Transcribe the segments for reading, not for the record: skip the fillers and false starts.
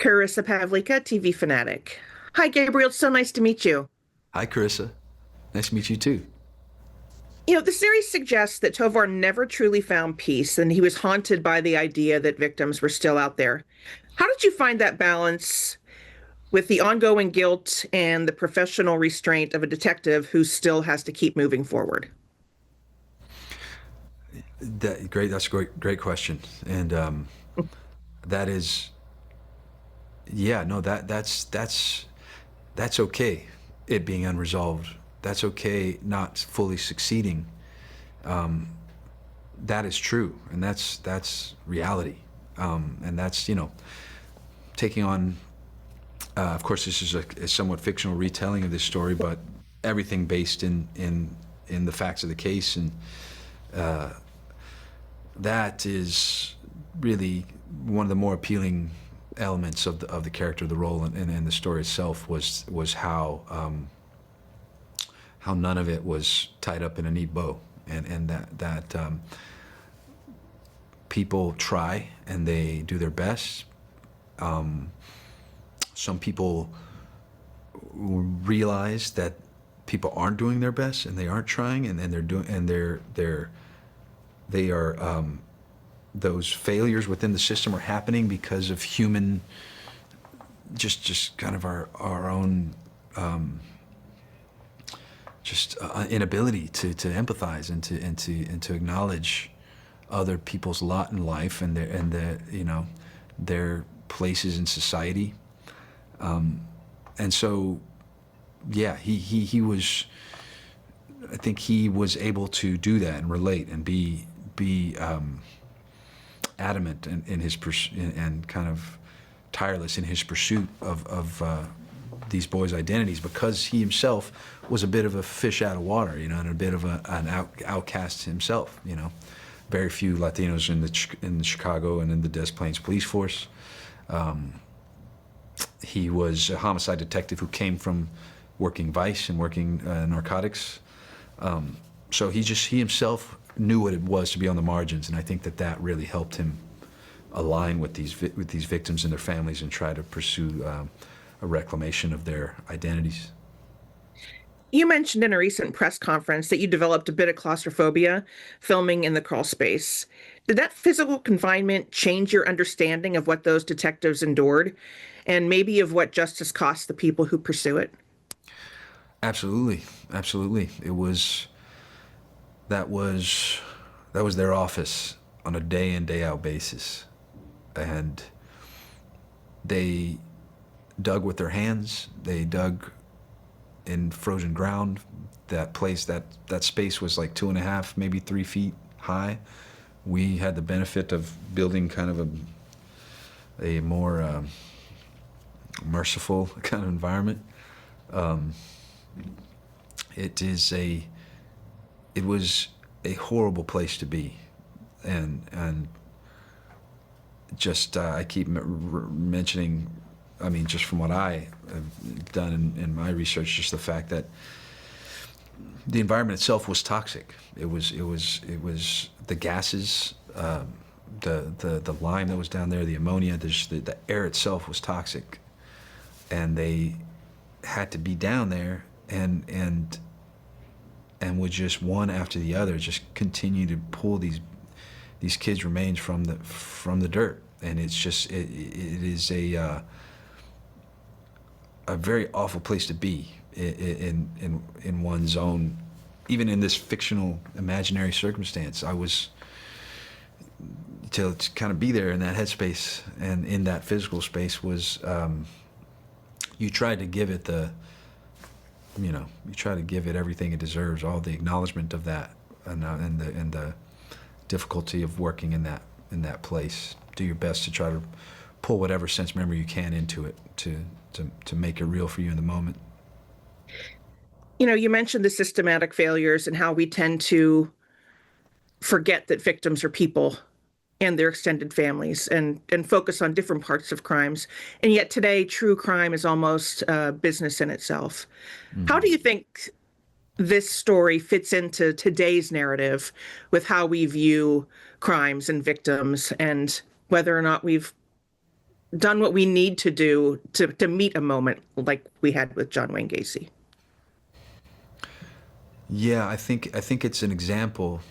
Carissa Pavlica, TV Fanatic. Hi, Gabriel. It's so nice to meet you. Hi, Carissa. Nice to meet you too. The series suggests that Tovar never truly found peace and he was haunted by the idea that victims were still out there. How did you find that balance with the ongoing guilt and the professional restraint of a detective who still has to keep moving forward? Great. That's a great question. And that is, yeah, no, that's okay. It being unresolved. That's okay. Not fully succeeding. That is true, and that's reality. And that's taking on. Of course, this is a somewhat fictional retelling of this story, but everything based in the facts of the case, and that is really one of the more appealing elements of the character of the role and the story itself was how none of it was tied up in a neat bow, and that people try and they do their best. Some people realize that people aren't doing their best and they aren't trying, and they're doing and they are those failures within the system are happening because of human, just kind of our own inability to empathize and to acknowledge other people's lot in life and their places in society. And so, yeah, he was. I think he was able to do that and relate and be adamant in his and kind of tireless in his pursuit of these boys' identities, because he himself was a bit of a fish out of water, and a bit of an outcast himself. Very few Latinos in the Chicago and in the Des Plaines police force. He was a homicide detective who came from working vice and working narcotics. So he himself knew what it was to be on the margins, and I think that really helped him align with these victims and their families and try to pursue a reclamation of their identities. You mentioned in a recent press conference that you developed a bit of claustrophobia filming in the crawl space. Did that physical confinement change your understanding of what those detectives endured and maybe of what justice costs the people who pursue it? Absolutely, absolutely. That was their office on a day in, day out basis, and they dug with their hands. They dug in frozen ground. That place, that space was like 2.5, maybe 3 feet high. We had the benefit of building kind of a more merciful kind of environment. It was a horrible place to be, and just I keep mentioning. I mean, just from what I have done in my research, just the fact that the environment itself was toxic. It was the gases, the lime that was down there, the ammonia, the air itself was toxic, and they had to be down there and would just one after the other just continue to pull these kids' remains from the dirt, and it is a very awful place to be in one's own, even in this fictional imaginary circumstance. I was to kind of be there in that headspace and in that physical space was you tried to give it everything it deserves, all the acknowledgement of that, and the difficulty of working in that place. Do your best to try to pull whatever sense memory you can into it to make it real for you in the moment. You mentioned the systematic failures and how we tend to forget that victims are people and their extended families and focus on different parts of crimes. And yet today, true crime is almost a business in itself. How do Mm-hmm. you think this story fits into today's narrative with how we view crimes and victims and whether or not we've done what we need to do to meet a moment like we had with John Wayne Gacy. Yeah, I think it's an example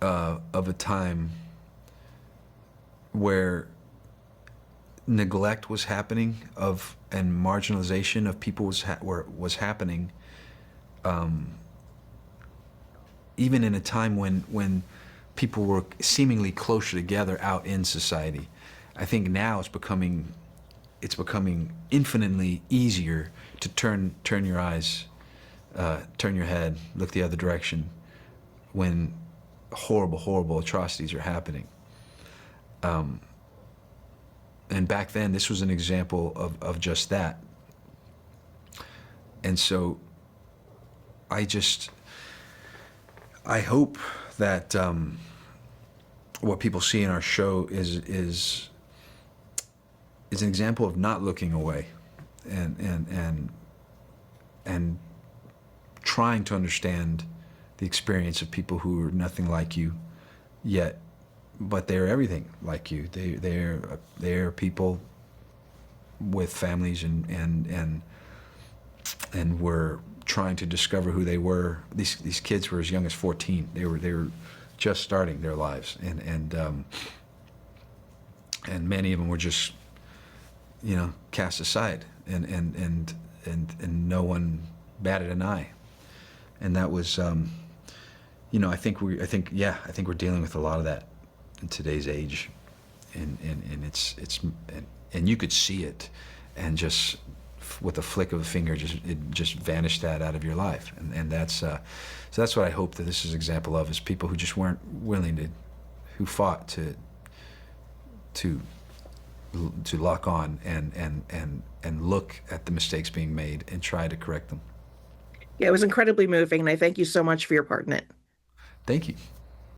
of a time where neglect was happening of and marginalization of people was happening, even in a time when people were seemingly closer together out in society. I think now it's becoming infinitely easier to turn your eyes, turn your head, look the other direction when horrible atrocities are happening. And back then, this was an example of just that. And so I hope that what people see in our show is an example of not looking away and trying to understand the experience of people who are nothing like you, yet but they're everything like you. They're people with families and were trying to discover who they were. These kids were as young as 14. They were just starting their lives, and many of them were just cast aside, and no one batted an eye, and that was I think we're dealing with a lot of that in today's age, and and you could see it, and just with a flick of a finger, it just vanished that out of your life, and that's so that's what I hope that this is an example of, is people who just weren't willing to, who fought to lock on and look at the mistakes being made and try to correct them. Yeah, it was incredibly moving, and I thank you so much for your part in it. Thank you.